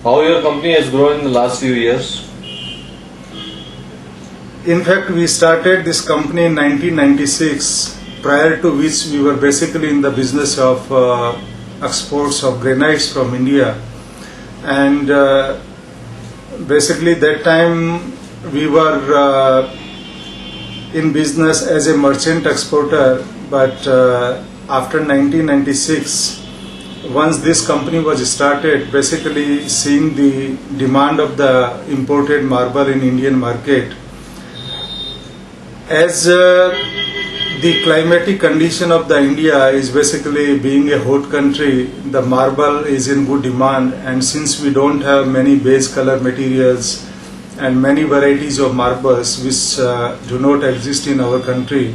How your company has grown in the last few years? In fact, we started this company in 1996, prior to which we were basically in the business of exports of granites from India. And basically that time we were in business as a merchant exporter, but after 1996, once this company was started, basically seeing the demand of the imported marble in Indian market, as the climatic condition of the India is basically being a hot country, the marble is in good demand, and since we don't have many base color materials and many varieties of marbles which do not exist in our country,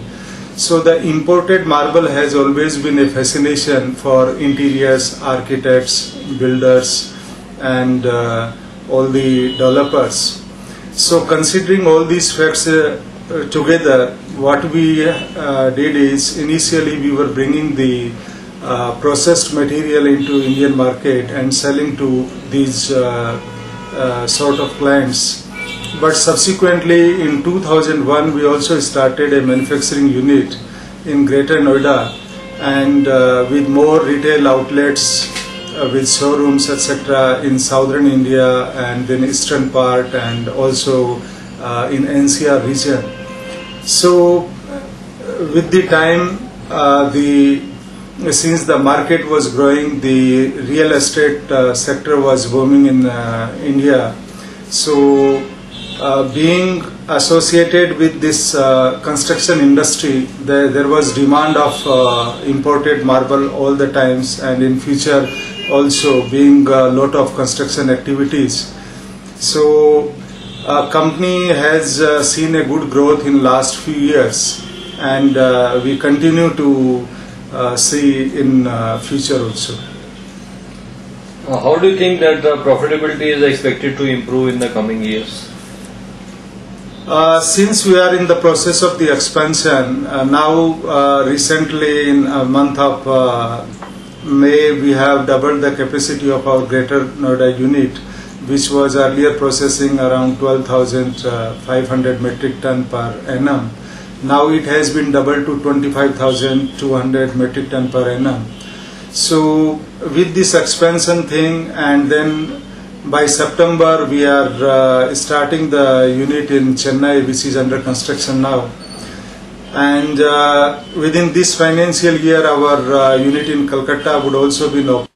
so the imported marble has always been a fascination for interiors, architects, builders and all the developers. So considering all these facts together, what we did is, initially we were bringing the processed material into Indian market and selling to these sort of clients. But subsequently in 2001 we also started a manufacturing unit in Greater Noida, and with more retail outlets with showrooms etc. in southern India and then eastern part and also in NCR region. So with the time, since the market was growing, the real estate sector was booming in India. So being associated with this construction industry, there was demand of imported marble all the times, and in future also being a lot of construction activities. So company has seen a good growth in last few years, and we continue to see in future also. How do you think that the profitability is expected to improve in the coming years? Since we are in the process of the expansion, now recently in a month of May, we have doubled the capacity of our Greater Noida unit, which was earlier processing around 12,500 metric ton per annum. Now it has been doubled to 25,200 metric ton per annum. So with this expansion thing, and then by September we are starting the unit in Chennai, which is under construction now. And within this financial year, our unit in Calcutta would also be open.